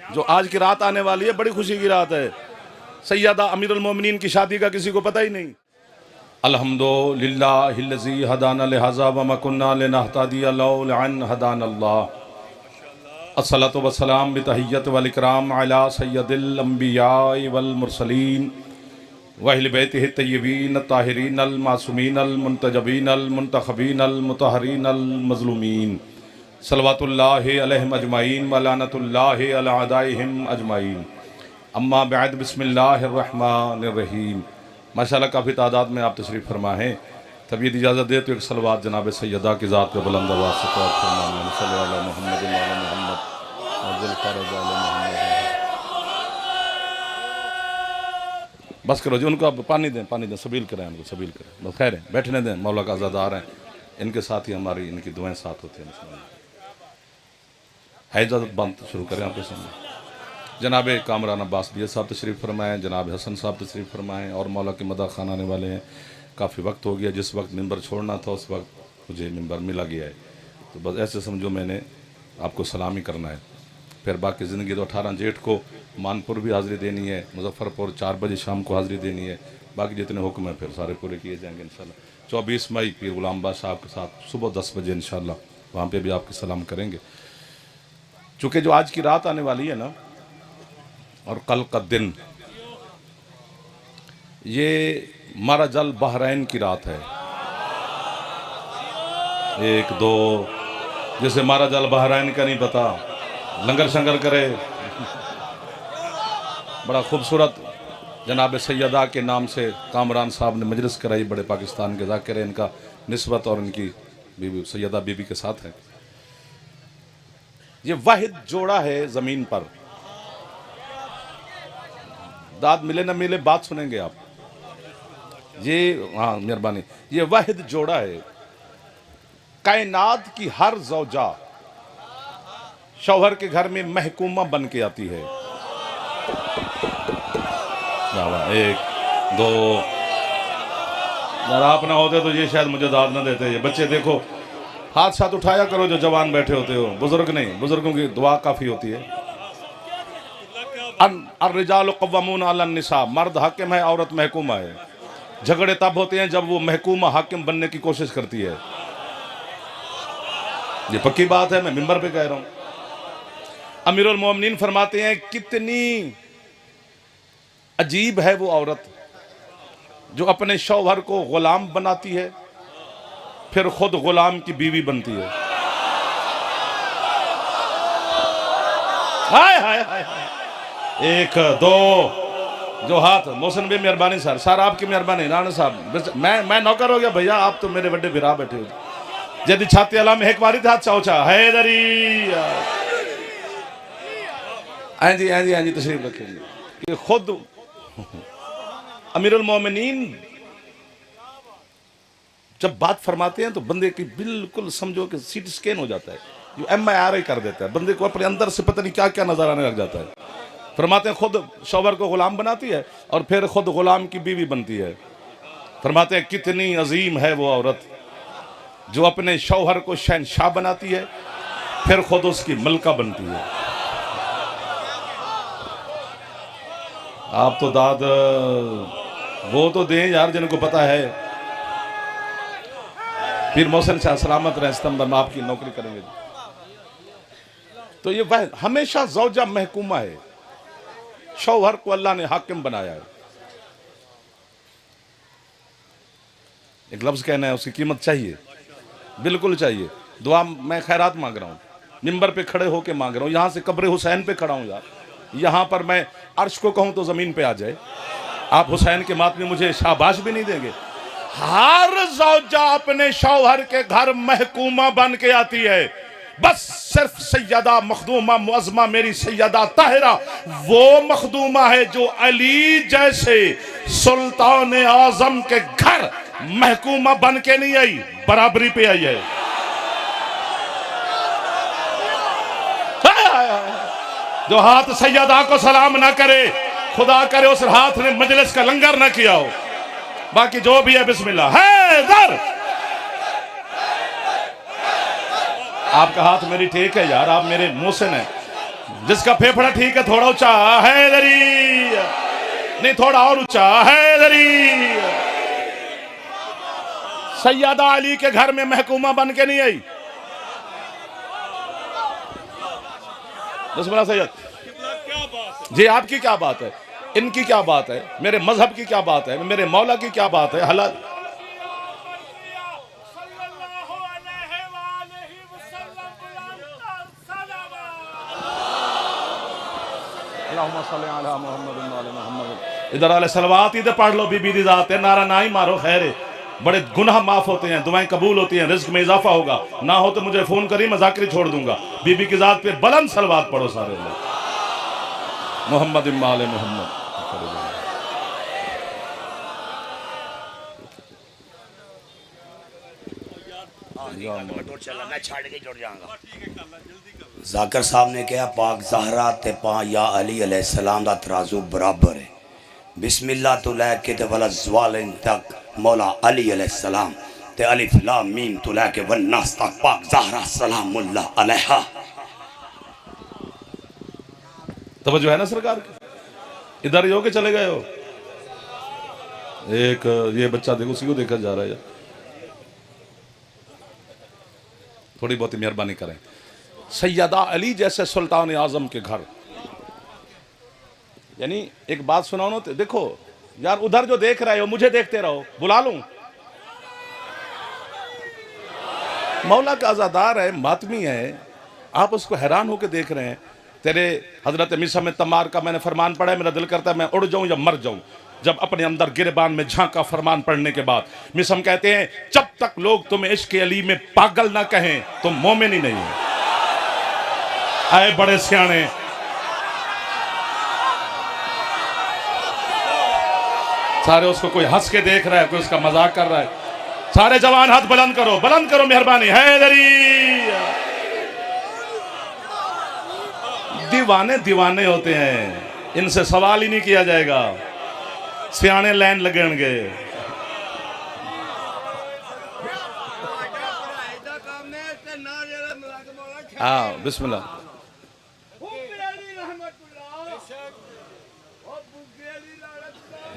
जो आज की रात आने वाली है बड़ी खुशी की रात है। सैयदा अमीरुल मोमिनीन की शादी का किसी को पता ही नहीं। अल्हम्दुलिल्लाहिल्लज़ी हदाना लिहाज़ा व मा कुन्ना लिनहतदिया लौला अन हदानल्लाह। अस्सलातु वस्सलाम बितहिय्यत वल इकराम अला सय्यदिल अंबिया वल मुरसलीन व अहले बैतिहि तय्यबीन ताहिरीन अल मासूमीन अल मुंतजबीन अल मुंतखबीन अल मुतहरीन अल मज़लूमीन सल्लवातुल्लाहि अलैहिम अजमाइन व लानतुल्लाहि अला अदाइहिम अजमाइन। अम्मा बाद बिस्मिल्लाहिर रहमानिर रहीम। माशाअल्लाह काफ़ी तादाद में आप तशरीफ़ फरमा हैं। तबीयत इजाज़त दे तो एक सलवात जनाब सैयदा की ज़ात पे बुलंद आवाज़ से बस करो जी, उनको आप पानी दें, सबील करें, उनको सबील करें, बस खैर है, बैठने दें। मौला का आज़ादार हैं, इनके साथ ही हमारी इनकी दुआएं साथ होती हैं। है इजाज़त बंद शुरू करें आपके सामने। जनाब कामरान अब्बास दिया साहब तशरीफ़ फरमाएँ, जनाब हसन साहब तशरीफ़ फरमाएँ और मौला के मदा खान आने वाले हैं। काफ़ी वक्त हो गया, जिस वक्त मिंबर छोड़ना था उस वक्त मुझे मिंबर मिला गया है, तो बस ऐसे समझो मैंने आपको सलामी करना है। फिर बाकी ज़िंदगी तो 18 जेठ को मानपुर भी हाज़िरी देनी है, मुजफ्फरपुर 4 बजे शाम को हाज़िरी देनी है। बाकी जितने हुक्म हैं फिर सारे पूरे किए जाएंगे इंशाल्लाह। 24 मई पीर गुलाम बाद साहब के साथ सुबह 10 बजे इंशाल्लाह वहाँ पर भी आपके सलाम करेंगे। चूँकि जो आज की रात आने वाली है ना और कल का दिन, ये मरजल बहरैन की रात है। 1 2 जैसे मरजल बहरैन का नहीं पता, लंगर शंगर करे। बड़ा खूबसूरत जनाब सैयदा के नाम से कामरान साहब ने मजलिस कराई, बड़े पाकिस्तान के ज़ाकिर हैं, इनका निस्बत और इनकी बीबी सैयदा बीबी के साथ है। ये वाहिद जोड़ा है ज़मीन पर, दाद मिले न मिले बात सुनेंगे आप। ये हाँ मेहरबानी, ये वाहिद जोड़ा है। कायनात की हर ज़ौजा शौहर के घर में महकूमा बन के आती है। 1 2 अगर आप ना होते तो ये शायद मुझे दाद ना देते। ये बच्चे देखो, हाथ साथ उठाया करो जो जवान बैठे होते हो, बुजुर्ग नहीं, बुजुर्गों की दुआ काफ़ी होती है। अर्रिजालु क़व्वामून अलन निसा, मर्द हाकिम है, औरत महकूमा है। झगड़े तब होते हैं जब वो महकूमा हाकिम बनने की कोशिश करती है। ये पक्की बात है, मैं मिंबर पे कह रहा हूं। अमीरुल मोमिनीन फरमाते हैं कितनी अजीब है वो औरत जो अपने शौहर को गुलाम बनाती है, फिर खुद गुलाम की बीवी बनती है। हाय हाय हाय, 1 2 जो हाथ मोहसिन भी मेहरबानी सर आपकी मेहरबानी। राणा साहब मैं नौकर हो गया भैया, आप तो मेरे बड़े बिरा बैठे हो। जदि छाती अला में एक बारी था चौचा हैदरी जी तशरीफ रखेंगे। ये खुद अमीरुल मोमिनीन जब बात फरमाते हैं तो बंदे की बिल्कुल समझो कि सीटी स्कैन हो जाता है, जो MRI कर देता है बंदे को, अपने अंदर से पता नहीं क्या क्या नजर आने लग जाता है। फरमाते हैं खुद शौहर को गुलाम बनाती है और फिर खुद गुलाम की बीवी बनती है। फरमाते हैं कितनी अजीम है वो औरत जो अपने शौहर को शहनशाह बनाती है, फिर खुद उसकी मलका बनती है। आप तो दाद वो तो दें यार जिनको पता है। पीर मोहसिन शाह सलामत रहे सितंबर में आपकी नौकरी करेंगे। तो ये वह हमेशा ज़ौजा महकूमा है, शौहर को अल्लाह ने हाकिम बनाया है। एक लफ्ज कहना है, उसकी कीमत चाहिए, बिल्कुल चाहिए। दुआ मैं खैरात मांग रहा हूँ, मिंबर पे खड़े होके मांग रहा हूँ। यहाँ से कब्र हुसैन पे खड़ा हूँ यार, यहाँ पर मैं अर्श को कहूँ तो ज़मीन पे आ जाए। आप हुसैन के मातमी मुझे शाबाश भी नहीं देंगे। हर ज़ौजा अपने शौहर के घर महकूमा बन के आती है। बस सिर्फ सैयदा मखदूमा मुअज़्ज़मा मेरी सैयदा ताहिरा वो मखदूमा है जो अली जैसे सुल्तान आज़म के घर महकूमा बन के नहीं आई, बराबरी पे आई है। जो हाथ सैयदा को सलाम ना करे, खुदा करे उस हाथ ने मजलिस का लंगर ना किया हो। बाकी जो भी है बिस्मिल्लाह हैदर। आपका हाथ मेरी टेक है यार, आप मेरे मोहसिन हैं। जिसका फेफड़ा ठीक है थोड़ा ऊंचा हैदरी, नहीं थोड़ा और ऊंचा हैदरी। सैयदा अली के घर में महकूमा बन के नहीं आई। बिस्मिल्लाह सैयद जी, आपकी क्या बात है, इनकी क्या बात है, मेरे मजहब की क्या बात है, मेरे मौला की क्या बात है। हला इधर आले सलवात इधर पढ़ लो, बीबी दी जात है, नारा ना ही मारो, खैर है। बड़े गुनाह माफ होते हैं, दुआएं कबूल होती हैं, रिज्क में इजाफा होगा। ना हो तो मुझे फोन करिए, मैं जाकिर छोड़ दूंगा। बीबी की जात पे बुलंद सलवात पढ़ो सारे लोग। मोहम्मद इमाल मोहम्मद। जाकिर साहब ने कहा पाक ज़हरा ते पा या अली अलैहिस्सलाम दा तराजू बराबर है। बिस्मिल्लाह तो लैके ते वला ज़वालिन तक मौला अली अलैहिस्सलाम ते अलिफ लाम मीम तो लैके वन्नास तक पाक ज़हरा सलामुल्लाह अलैहा। तवज्जो है ना सरकार की? इधर ही हो के चले गए हो। एक ये बच्चा देखो, उसी को देखा जा रहा है। थोड़ी बहुत मेहरबानी करें। सैयदा अली जैसे सुल्तान आजम के घर, यानी एक बात सुनाओ ना, देखो यार उधर जो देख रहे हो मुझे देखते रहो, बुला लूं। मौला का आजादार है, मातमी है, आप उसको हैरान होकर देख रहे हैं। तेरे हजरत मिसा में तमार का मैंने फरमान पढ़ा है, मेरा दिल करता है मैं उड़ जाऊं या मर जाऊं। जब अपने अंदर गिरबान में झांका फरमान पढ़ने के बाद, मिसम कहते हैं जब तक लोग तुम्हें इश्क अली में पागल ना कहें तुम मोमिन ही नहीं है। आए बड़े सियाने, सारे उसको कोई हंस के देख रहा है, कोई उसका मजाक कर रहा है। सारे जवान हाथ बुलंद करो, बुलंद करो, मेहरबानी। हैदरी दीवाने दीवाने होते हैं, इनसे सवाल ही नहीं किया जाएगा। सियाने लाइन लगेंगे। हाँ बिस्मिल्लाह।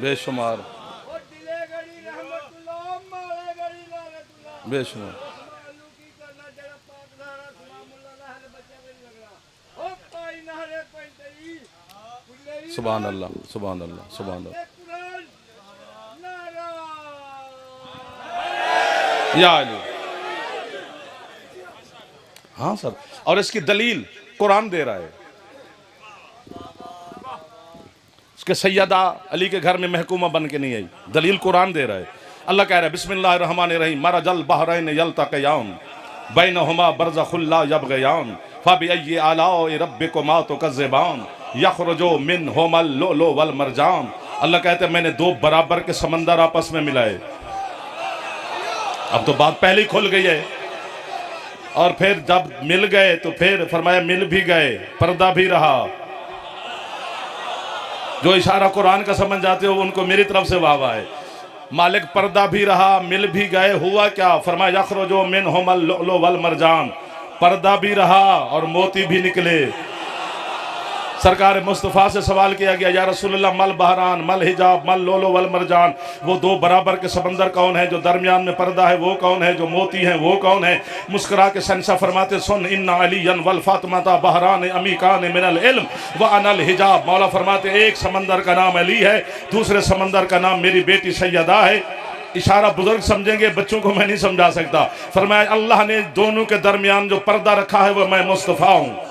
बेशुमार बेशुमार सुभान अल्लाह, सुभान अल्लाह, सुभान अल्लाह। या अली। हाँ सर, और इसकी दलील कुरान दे रहा है। उसके सैयदा अली के घर में महकूमा बन के नहीं आई, दलील कुरान दे रहा है। अल्लाह कह रहा है बिस्मिल्लाहिर्रहमानिर्रहीम मरजल बहरैन यल्तक़यान बैनहुमा बरज़खुल ला यबग़यान फबिअय्यि आलाइ रब्बिकुमा तुकज़्ज़िबान यख़रुजु मिनहुमल लुलु वल मरजान। अल्लाह कहते हैं मैंने दो बराबर के समंदर आपस में मिलाए। अब तो बात पहले खुल गई है। और फिर जब मिल गए तो फिर फरमाया मिल भी गए, पर्दा भी रहा। जो इशारा कुरान का समझ जाते हो उनको मेरी तरफ से वाह वाह है। मालिक पर्दा भी रहा, मिल भी गए, हुआ क्या? फरमाया यख़रुजु मिनहुमल लुलु वल मरजान, पर्दा भी रहा और मोती भी निकले। सरकार मुस्तफ़ा से सवाल किया गया या रसूलल्लाह मल बहरान मल हिजाब मल लोलो वल मरजान, वो दो बराबर के समंदर कौन है? जो दरमियान में पर्दा है वो कौन है? जो मोती है वो कौन है? मुस्कुरा के शहंशाह फरमाते सुन इन्ना अलियन वल फातिमा बहरान अमीकान मिनल इल्म व अनल हिजाब। मौला फरमाते एक समंदर का नाम अली है, दूसरे समंदर का नाम मेरी बेटी सैयदा है। इशारा बुजुर्ग समझेंगे, बच्चों को मैं नहीं समझा सकता। फरमाया अल्लाह ने दोनों के दरमियान जो पर्दा रखा है वो मैं मुस्तफ़ा हूँ।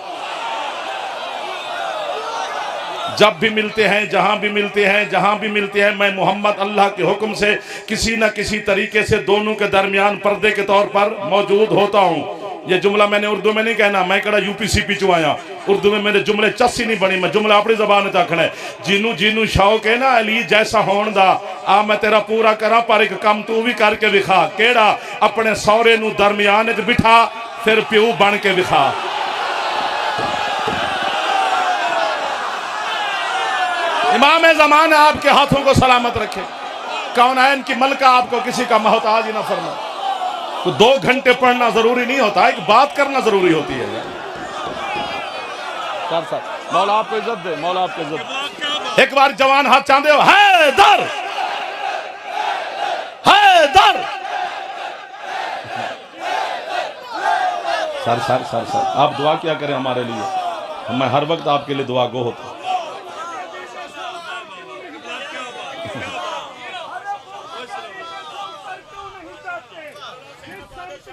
जब भी मिलते हैं, जहां भी मिलते हैं, जहां भी मिलते हैं, मैं मोहम्मद अल्लाह के हुक्म से किसी न किसी तरीके से दोनों के दरमियान पर्दे के तौर पर मौजूद होता हूं। ये जुमला मैंने उर्दू में नहीं कहना, मैं कड़ा यूपीसीपी चुआया। उर्दू में मेरे जुमले चस्सी नहीं बनी, मैं जुमला अपनी जबान में आखना है। जिनू जिनू शौक है ना अली जैसा होने दा, आ मैं तेरा पूरा करा, पर एक काम तू भी करके विखा। केड़ा? अपने सौरे नू दरमियान च बिठा, फिर प्यू बन के विखा। इमाम ज़माना आपके हाथों को सलामत रखे। कौन है इनकी मलका आपको किसी का मोहताज ही ना फरमा। तो 2 घंटे पढ़ना जरूरी नहीं होता, एक बात करना जरूरी होती है। सर सर मौला आपको इज्जत दे, मौला आपको इज्जत। एक बार जवान हाथ चांदे हो, Haider Haider. Sir sir sir sir आप दुआ क्या करें हमारे लिए, मैं हर वक्त आपके लिए दुआ गो होता।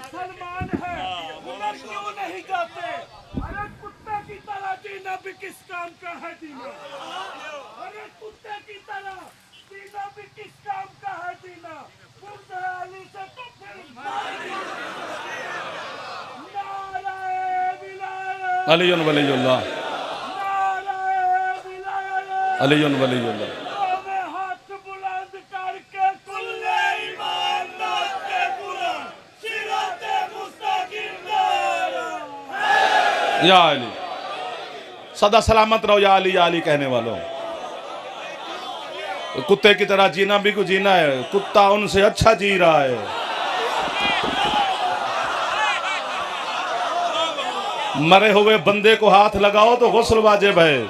सलमान है उधर क्यों नहीं जाते? अरे कुत्ते की तरह जीना भी किस काम का है जीना? अरे कुत्ते की तरह जीना भी किस काम का है जीना? बुग़्ज़ है अली से तो फिर नाराए विलायत, अलीयुन वलीयुल्लाह, नाराए विलायत, अलीयुन वलीयुल्लाह। हमें हाथ बुलंद करके कुल्ले ईमान नाते बुलंद सिराते मुस्तकीम नारा। या अली, सदा सलामत रहो या अली, या अली कहने वालों। कुत्ते की तरह जीना भी कुछ जीना है, कुत्ता उनसे अच्छा जी रहा है। मरे हुए बंदे को हाथ लगाओ तो गुस्ल वाजिब है,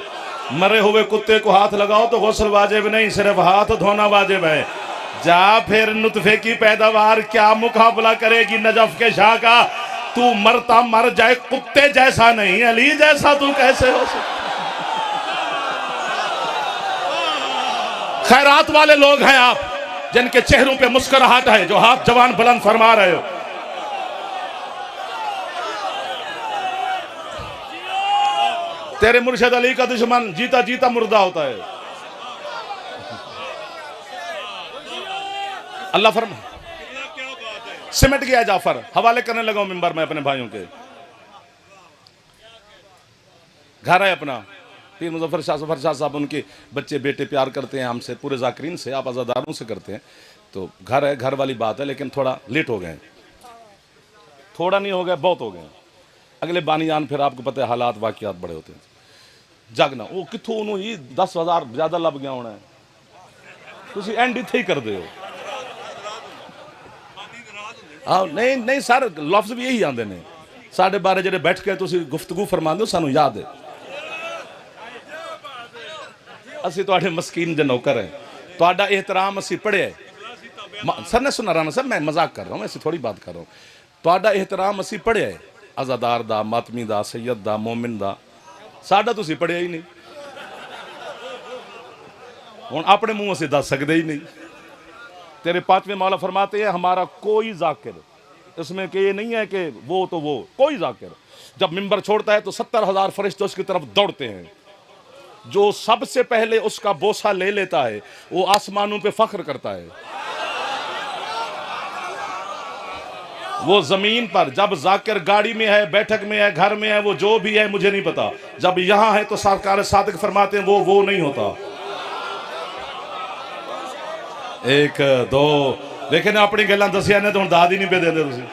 मरे हुए कुत्ते को हाथ लगाओ तो गुस्ल वाजिब नहीं, सिर्फ हाथ धोना वाजिब है। जा फिर नुतफे की पैदावार क्या मुकाबला करेगी नजफ के शाह का? तू मरता मर जाए कुत्ते जैसा नहीं, अली जैसा तू कैसे हो सकता? खैरात वाले लोग हैं आप, जिनके चेहरों पे मुस्कुराहट है, जो हाथ जवान बुलंद फरमा रहे हो। तेरे मुर्शिद अली का दुश्मन जीता जीता मुर्दा होता है। अल्लाह फरमा, सिमट गया जाफर। हवाले करने लगा हूं मिंबर में अपने भाइयों के। घर है अपना पीर मुजफ्फर शाह जफर शाह साहब, उनके बच्चे बेटे प्यार करते हैं हमसे, पूरे जाकिरीन से, आप आज़ादारों से करते हैं। तो घर है, घर वाली बात है, लेकिन थोड़ा लेट हो गए। थोड़ा नहीं हो गए, बहुत हो गए। अगले बानीयान फिर आपको पता है हालात वाकियात बड़े होते हैं। जागना वो कितों उन्होंने 10,000 ज़्यादा लग गया होना है, तुसी एंड इत्थे ही कर दे हो। हाँ नहीं नहीं सर, लफ्ज़ भी यही आते हैं साढ़े बारे जेडे बैठ के तुसी गुफ्तगू फरमाते हो, सानू याद है। असी तुहाडे मस्कीन दे नौकर हैं, तुहाडा एहतराम असी पढ़िया। सर ने सुना रहा सर, मैं मजाक कर रहा हूँ, ऐसी थोड़ी बात कर रहा हूँ। तुहाडा एहतराम असी पढ़िया है, आज़ादार दा, मातमी दा, सैयद दा, मोमिन दा। साडा तुसी पढ़िया ही नहीं। हुण अपने मुंह असी दस सकते ही नहीं। तेरे पांचवें मौला फरमाते हैं हमारा कोई जाकिर, इसमें कि ये नहीं है कि वो तो वो, कोई जाकिर जब मिंबर छोड़ता है तो 70,000 फरिश्ते उसकी तरफ दौड़ते हैं। जो सबसे पहले उसका बोसा ले लेता है वो आसमानों पे फख्र करता है। वो जमीन पर जब जाकिर गाड़ी में है, बैठक में है, घर में है, वो जो भी है मुझे नहीं पता, जब यहां है तो सरकार सादिक फरमाते हैं वो नहीं होता। एक दो, लेकिन अपनी गल्लां दसिया ने तो हुण दाद ही नहीं पे देंदे तुसीं।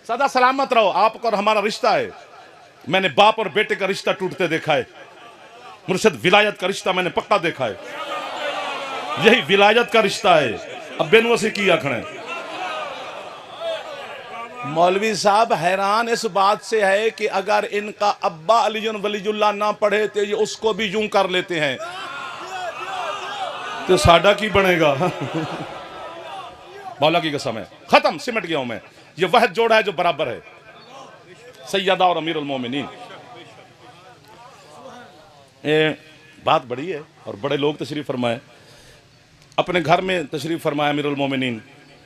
सदा सलामत रहो। आपका और हमारा रिश्ता है, मैंने बाप और बेटे का रिश्ता टूटते देखा है, मुर्शिद विलायत का रिश्ता मैंने पक्का देखा है। यही विलायत का रिश्ता है। अब बेनू से की आखना है। मौलवी साहब हैरान इस बात से है कि अगर इनका अब्बा अलीयुन वलीयुल्लाह ना पढ़े तो ये उसको भी यूं कर लेते हैं, तो साडा की बनेगा? मौला की कसम है, खत्म, सिमट गया हूं मैं। ये वहद जोड़ा है जो बराबर है, सैयदा और अमीरुल मोमिनीन। ये बात बड़ी है और बड़े लोग तशरीफ फरमाए। अपने घर में तशरीफ फरमाए अमीरुल मोमिनीन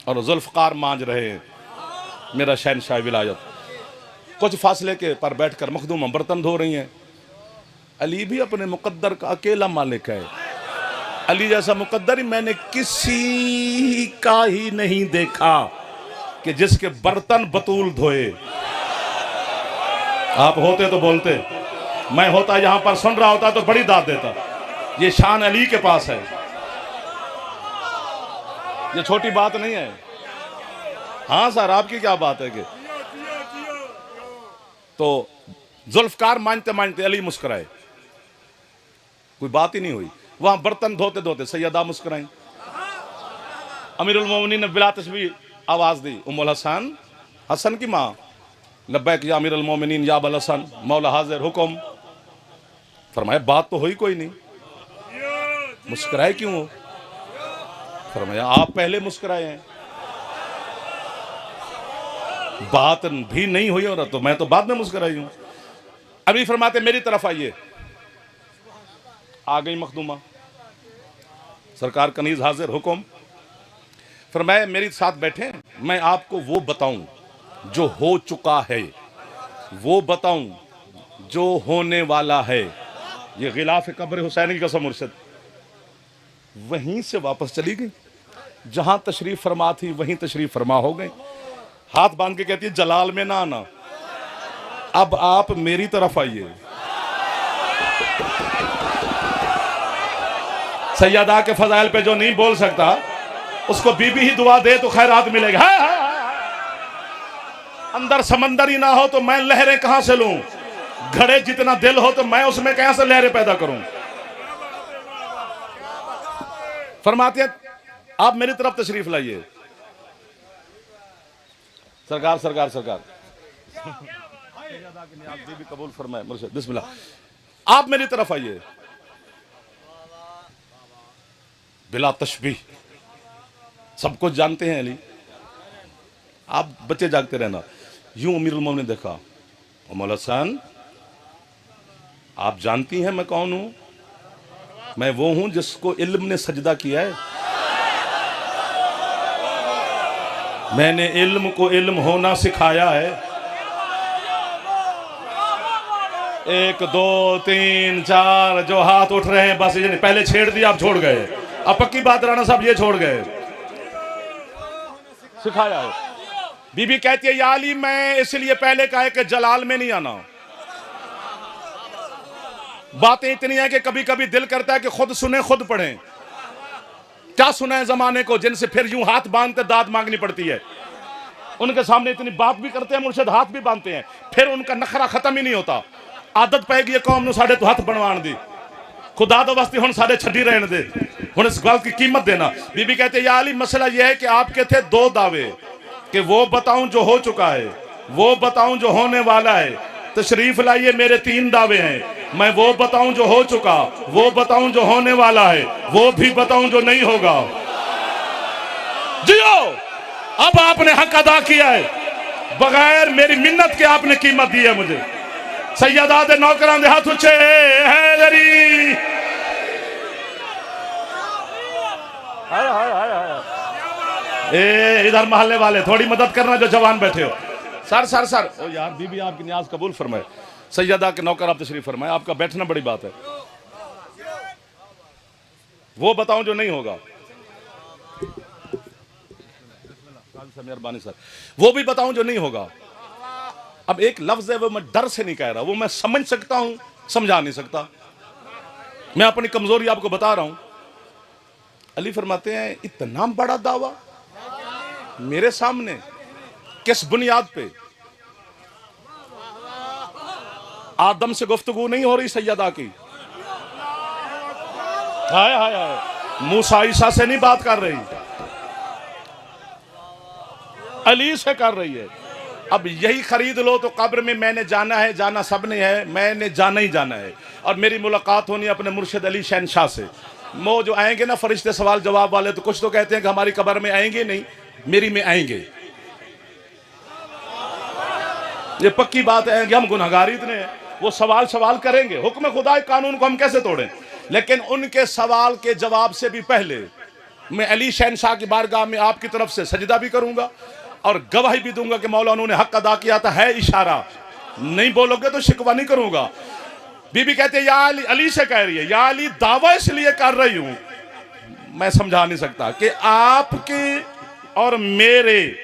और जुल्फ़कार मांझ रहे हैं मेरा शहनशाह विलायत। कुछ फासले के पर बैठकर मखदूम बर्तन धो रही हैं। अली भी अपने मुकद्दर का अकेला मालिक है। अली जैसा मुकद्दर ही मैंने किसी का ही नहीं देखा कि जिसके बर्तन बतूल धोए। आप होते तो बोलते, मैं होता यहां पर सुन रहा होता तो बड़ी दाद देता। ये शान अली के पास है, ये छोटी बात नहीं है। हाँ सर, आपकी क्या बात है कि तो जुल्फ़कार मानते मानते अली मुस्कुराए, कोई बात ही नहीं हुई। वहां बर्तन धोते धोते सैयदा मुस्कुराई। अमीरुल मोमिनीन ने बिला तस्बीह आवाज दी, उम्मुल हसन, हसन की माँ लब्बैक या अमीरुल मोमिनीन या अबल हसन, मौला हाजिर हुक्म। फरमाया बात तो हुई कोई नहीं, मुस्कुराए क्यों हो? फरमाया आप पहले मुस्कुराए हैं, बात भी नहीं हुई और तो मैं तो बाद में मुस्कुराई हूं। अभी फरमाते मेरी तरफ आइए। आ गई मखदूमा, सरकार कनीज हाजिर हुक्म। फरमाया मेरे साथ बैठे, मैं आपको वो बताऊं जो हो चुका है, वो बताऊं जो होने वाला है। ये गिलाफ कब्र हुसैन की कसम मुर्शिद। वहीं से वापस चली गई, जहां तशरीफ फरमा थी वहीं तशरीफ फरमा हो गई। हाथ बांध के कहती है जलाल में ना आना, अब आप मेरी तरफ आइए। सैयदा के फजाइल पे जो नहीं बोल सकता उसको बीबी ही दुआ दे तो खैरात मिलेगा। अंदर समंदर ही ना हो तो मैं लहरें कहां से लूं? घड़े जितना दिल हो तो मैं उसमें कहां से लहरें पैदा करूं? फरमाते हैं आप मेरी तरफ तशरीफ लाइए। सरकार सरकार सरकार बीबी कबूल फरमाए मुर्शिद, बिस्मिल्लाह। आप मेरी तरफ आइए। बिला तशबीह, सब कुछ जानते हैं अली, आप बच्चे जागते रहना। यूं अमीरुल मोमिनीन ने देखा, मौला हसन आप जानती हैं मैं कौन हूं? मैं वो हूं जिसको इल्म ने सजदा किया है। मैंने इल्म को इल्म होना सिखाया है। 1 2 3 4 जो हाथ उठ रहे हैं बस ये पहले छेड़ दिया, आप छोड़ गए। अब पक्की बात राणा साहब ये छोड़ गए, सिखाया है। बीबी कहती है या अली मैं इसलिए पहले कहा कि जलाल में नहीं आना। बातें इतनी है कि कभी कभी दिल करता है कि खुद सुने खुद पढ़ें। क्या सुना है जमाने को जिनसे फिर यूं हाथ बांधते दाद मांगनी पड़ती है। उनके सामने इतनी बात भी करते हैं मुर्शिद, हाथ भी बांधते हैं, फिर उनका नखरा खत्म ही नहीं होता। आदत पैगी कौम नूं साडे तो हाथ बनवाण दी, खुदा तो वास्ते हुण साडे छड्डी रहने दे, हुण इस गल की कीमत देना। बीबी कहते या अली मसला यह है कि आपके थे 2 दावे, कि वो बताऊं जो हो चुका है, वो बताऊं जो होने वाला है। तशरीफ लाइए, मेरे 3 दावे हैं। मैं वो बताऊं जो हो चुका, वो बताऊं जो होने वाला है, वो भी बताऊं जो नहीं होगा। जियो, अब आपने हक अदा किया है, बगैर मेरी मिन्नत के आपने कीमत दी है मुझे। सैयदा दे नौकरां दे हाथ उच्चे हैदरी। ए इधर मोहल्ले वाले थोड़ी मदद करना जो जवान बैठे हो। सर सर सर ओ यार बीबी आपकी न्याज कबूल फरमाए। सैयदा के नौकर आप तशरीफ फरमाए, आपका बैठना बड़ी बात है। वो बताऊं जो नहीं होगा, मेहरबानी सर, वो भी बताऊं जो नहीं होगा। अब एक लफ्ज है वो मैं डर से नहीं कह रहा, वो मैं समझ सकता हूं, समझा नहीं सकता। मैं अपनी कमजोरी आपको बता रहा हूं। अली फरमाते हैं इतना बड़ा दावा मेरे सामने, किस बुनियाद पे? आदम से गुफ्तगू नहीं हो रही सैयदा की, हाय हाय हाय, मूसा ईसा से नहीं बात कर रही, अली से कर रही है। अब यही खरीद लो तो कब्र में मैंने जाना है, जाना सबने है, मैंने जाना ही जाना है। और मेरी मुलाकात होनी अपने मुर्शिद अली शहनशाह से। वो जो आएंगे ना फरिश्ते सवाल जवाब वाले, तो कुछ तो कहते हैं कि हमारी कब्र में आएंगे नहीं, मेरी में आएंगे। ये पक्की बात है कि हम गुनहगार इतने हैं, वो सवाल करेंगे। हुक्म खुदा कानून को हम कैसे तोड़ें? लेकिन उनके सवाल के जवाब से भी पहले मैं अली शहनशाह की बारगाह में आपकी तरफ से सजदा भी करूंगा और गवाही भी दूंगा कि मौला उन्होंने हक अदा किया था। है इशारा, नहीं बोलोगे तो शिकवा नहीं करूंगा। बीबी कहते हैं या अली, अली से कह रही है या अली दावा इसलिए कर रही हूं, मैं समझा नहीं सकता, कि आपके और मेरे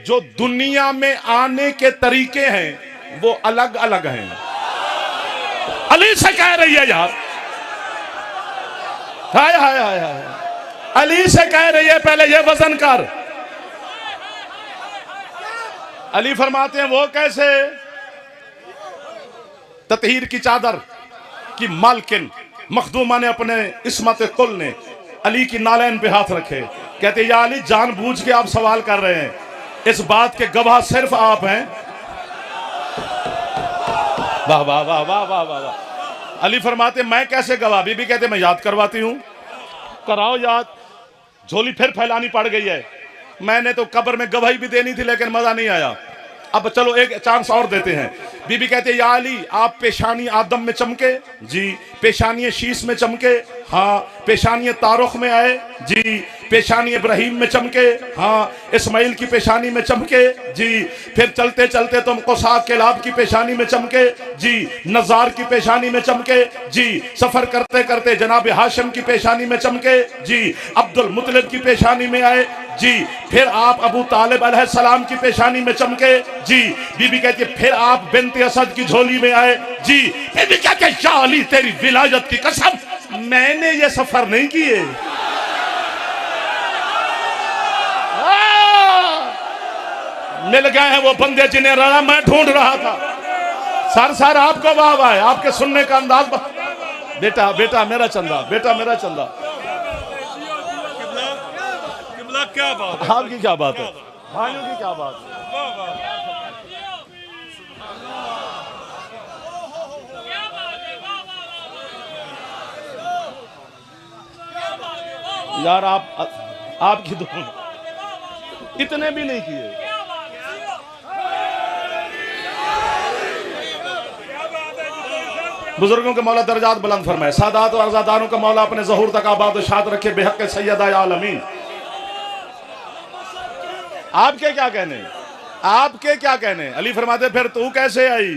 जो दुनिया में आने के तरीके हैं वो अलग अलग हैं। अली से कह रही है यार, हाय हाय हाय हाय, अली से कह रही है, पहले ये वजन कर। अली फरमाते हैं वो कैसे? ततहीर की चादर की मालकिन मखदूमा ने अपने इस्मत कुल ने अली की नालैन पे हाथ रखे, कहते या अली जानबूझ के आप सवाल कर रहे हैं, इस बात के गवाह सिर्फ आप हैं। वाह वाह वाह वाह वाह वाह वाह। अली फरमाते मैं कैसे गवाह, बीबी कहते मैं याद करवाती हूं। कराओ याद। झोली फिर फैलानी पड़ गई है। मैंने तो कब्र में गवाही भी देनी थी लेकिन मजा नहीं आया। अब चलो एक चांस और देते हैं। बीबी कहते या अली आप पेशानी आदम में चमके जी, पेशानी शीश में चमके हाँ, पेशानी तारुख में आए जी, पेशानी इब्राहिम में चमके हाँ, इस्माइल की पेशानी में चमके जी, फिर चलते चलते तुम कुसाक केलाब की पेशानी में चमके जी, नजार की पेशानी में चमके जी, सफर करते करते जनाब हाशिम की पेशानी में चमके जी, अब्दुल मुतलिब की पेशानी में आए जी, फिर आप अबू तालिब अलैहिस्सलाम की पेशानी में चमके जी। बीबी कहती है फिर आप बिन्ते असद की झोली में आए जी। बीबी कहती है या अली तेरी विलायत की कसम मैंने ये सफर नहीं किए। मिल गए हैं वो बंदे जिन्हें रहा मैं ढूंढ रहा था। सर सर आपको वाह है, आपके सुनने का अंदाज। बेटा बेटा मेरा चंदा, बेटा मेरा चंदा। क्या बात है, आपकी क्या बात है, भाइयों की क्या बात है। यार आपकी तो इतने भी नहीं किए। बुजुर्गों के मौला दर्जात बुलंद फरमाए, सादात और आजादारों का मौला अपने ज़हूर तक आबाद और शाद रखे बेहक के सैयद आलमीन। आपके क्या कहने, आपके क्या कहने। अली फरमाते फिर तू कैसे आई।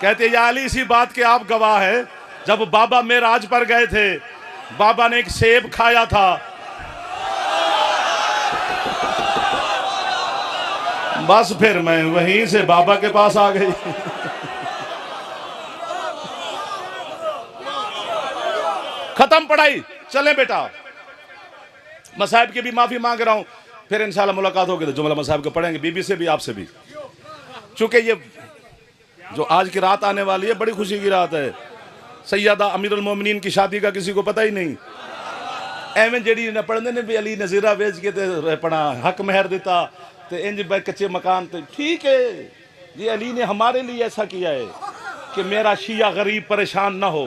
कहते या अली इसी बात के आप गवाह है, जब बाबा मेराज पर गए थे बाबा ने एक सेब खाया था, बस फिर मैं वहीं से बाबा के पास आ गई। खत्म पढ़ाई, चले बेटा। मसाहिब की भी माफी मांग रहा हूं, फिर इंशाल्लाह मुलाकात होगी तो जुमला मसाहिब को पढ़ेंगे, बीबी से भी आपसे भी। चूंकि ये जो आज की रात आने वाली है बड़ी खुशी की रात है। सैयदा अमीरुल मोमिनीन की शादी का किसी को पता ही नहीं। एवं जेडी ने पढ़ने ने भी अली नजीरा बेच के ते पढ़ा हक महर दिता तो इंज भाई कच्चे मकान थे। ठीक है, ये अली ने हमारे लिए ऐसा किया है कि मेरा शिया गरीब परेशान ना हो,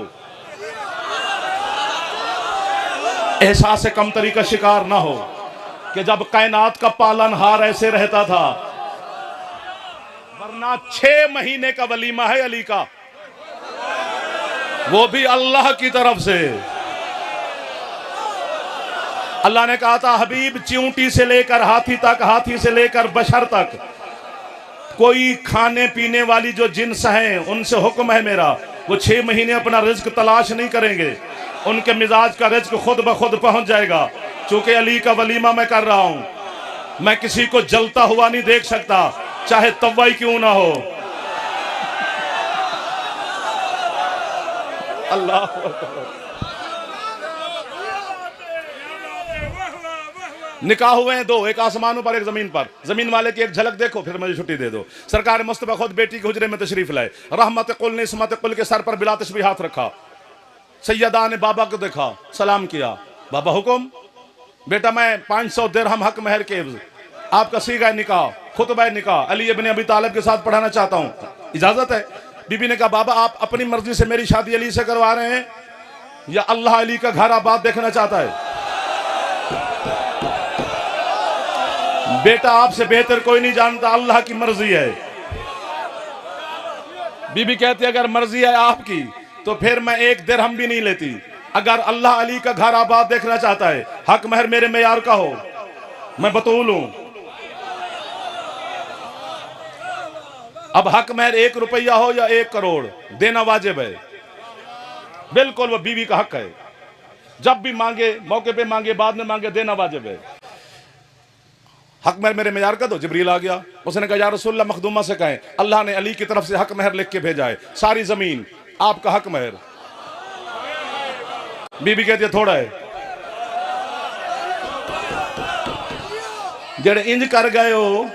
एहसास कमतरी का शिकार ना हो, कि जब कायनात का पालनहार ऐसे रहता था। वरना 6 महीने का वलीमा है अली का, वो भी अल्लाह की तरफ से। अल्लाह ने कहा था हबीब चींटी से लेकर हाथी तक, हाथी से लेकर बशर तक, कोई खाने पीने वाली जो जिन्स हैं उनसे हुक्म है मेरा, वो 6 महीने अपना रिज्क तलाश नहीं करेंगे, उनके मिजाज का रिज्क खुद ब खुद पहुंच जाएगा। चूंकि अली का वलीमा मैं कर रहा हूं, मैं किसी को जलता हुआ नहीं देख सकता, चाहे तवाई क्यों ना हो। अल्लाह। निकाह हुए हैं 2, एक आसमानों पर एक जमीन पर। जमीन वाले की एक झलक देखो फिर मुझे छुट्टी दे दो। सरकार मुस्तफा खुद बेटी के हुजरे में तशरीफ लाए, रहमत कुल ने इसमत कुल के सर पर बिला तस्बीह हाथ रखा। सैयदा ने बाबा को देखा, सलाम किया, बाबा हुक्म। बेटा मैं 500 दिरहम हक महर के आपका सीगा निकाह, खुतबा निकाह अली इब्न अबी तालिब के साथ पढ़ाना चाहता हूं, इजाजत है। बीबी ने कहा बाबा आप अपनी मर्जी से मेरी शादी अली से करवा रहे हैं या अल्लाह अली का घर आबाद देखना चाहता है। बेटा आपसे बेहतर कोई नहीं जानता, अल्लाह की मर्जी है। बीबी कहती अगर मर्जी है आपकी तो फिर मैं 1 दिरहम भी नहीं लेती। अगर अल्लाह अली का घर आबाद देखना चाहता है, हक महर मेरे मेयार का हो, मैं बतूल हूं। अब हक महर 1 रुपया हो या 1 करोड़ देना वाजिब है, बिल्कुल वो बीवी का हक है। जब भी मांगे, मौके पे मांगे, बाद में मांगे, देना वाजिब है। हक महर मेरे मेयार का दो। जिब्रील आ गया, उसने कहा या रसूलल्लाह मखदूमा से कहें अल्लाह ने अली की तरफ से हक महर लिख के भेजा है, सारी जमीन आपका हक महर। बीबी कहती है थोड़ा है। जड़े इंज कर गए हो,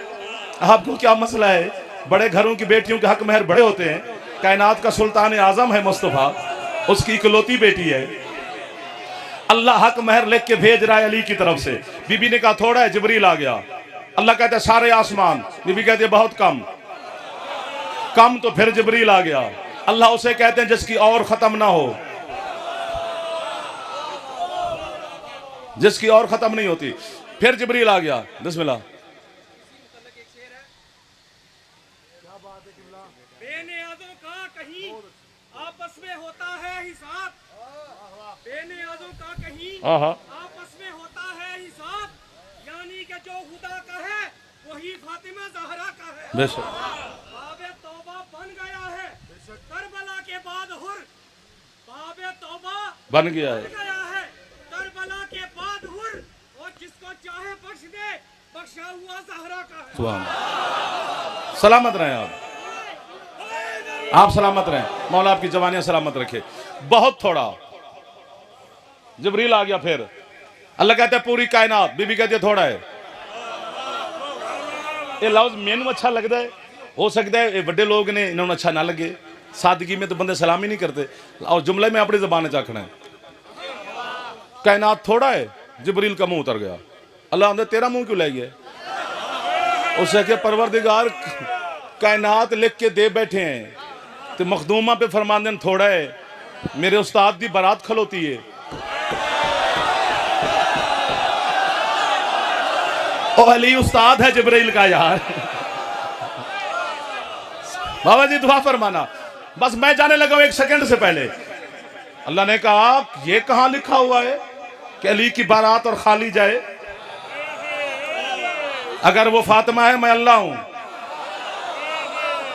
आपको क्या मसला है। बड़े घरों की बेटियों के हक महर बड़े होते हैं। कायनात का सुल्तान आजम है मुस्तफा, उसकी इकलौती बेटी है। अल्लाह हक महर लिख के भेज रहा है अली की तरफ से। बीबी ने कहा थोड़ा है। जिब्रील आ गया, अल्लाह कहते सारे आसमान। बीबी कहती है बहुत कम। कम तो फिर जिब्रील आ गया। अल्लाह उसे कहते हैं जिसकी और खत्म ना हो, जिसकी और खत्म नहीं होती। फिर जिब्रील आ गया। बिस्मिल्लाह। बेनियाजों का कहीं आपस में होता है हिसाब, बेनियाजों का कहीं आपस में होता है हिसाब, यानी कि जो खुदा का है वही फातिमा जहरा का है। बेशक बाबे तौबा बन गया है करबला के बाद हुर, बाबे तौबा बन गया है करबला के बाद हुर, और जिसको चाहे बख्श दे, बख्शा हुआ जहरा का है। सुभान। सलामत रहें आप सलामत रहें, मौला आपकी जवानियां सलामत रखे। बहुत थोड़ा जिब्रील आ गया। फिर अल्लाह कहते हैं पूरी कायनात, बीबी कहती है थोड़ा है। ये लफ्ज मैनू अच्छा लगता है, हो सकता है बड़े लोग ने इन्होंने अच्छा ना लगे, सादगी में तो बंदे सलामी नहीं करते, और जुमले में अपनी जबान चाखना है। कायनात थोड़ा है, जिब्रील का मुंह उतर गया। अल्लाह ने तेरा मुंह क्यों ले गया? उससे क्या परवरदिगार कायनात लिख के दे बैठे हैं तो मखदूमा पे फरमांदे थोड़ा है, मेरे उस्ताद की बारात खलोती है। ओ अली उस्ताद है जिब्रील का यार। बाबा जी दुआ फरमाना। बस मैं जाने लगा 1 सेकंड से पहले अल्लाह ने कहा ये कहां लिखा हुआ है कि अली की बारात और खाली जाए? अगर वो फातिमा है मैं अल्लाह हूं।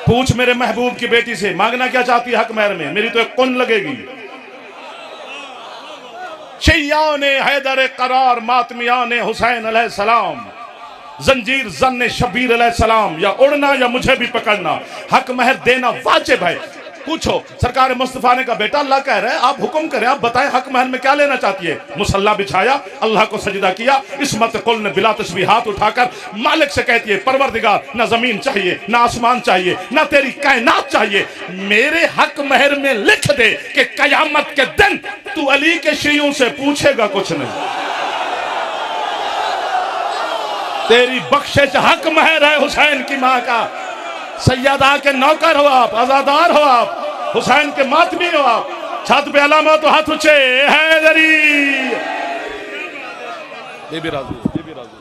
पूछ मेरे महबूब की बेटी से मांगना क्या चाहती है हक महर में, मेरी तो एक कुन लगेगी। शिया ने हैदर करार, मातमिया ने हुसैन अलैहिस्सलाम, जंजीर जन शबीर अलैहिस्सलाम, या उड़ना या मुझे भी पकड़ना, हक महर देना वाजिब है। पूछो सरकार मुस्तफा ने कहा बेटा अल्लाह कह रहा है आप हुक्म करें, आप बताएं हक महर में क्या लेना चाहती है? मुसल्ला बिछाया, अल्लाह को सजदा किया। इस्मत कुल ने बिला तस्बीह हाथ उठाकर मालिक से कहती है परवरदिगार ना जमीन चाहिए, ना आसमान चाहिए, ना तेरी कायनात चाहिए, मेरे हक महर में लिख दे कि कयामत के दिन तू अली के शियों से पूछेगा कुछ नहीं। तेरी बख्शिश हक महर है हुसैन की मां का। सैयदा के नौकर हो आप, आजादार हो आप, हुसैन के मातमी हो आप। छत पे अलामा तो हाथ ऊंचे हैदरी। बीबी राजू, बीबी राजू।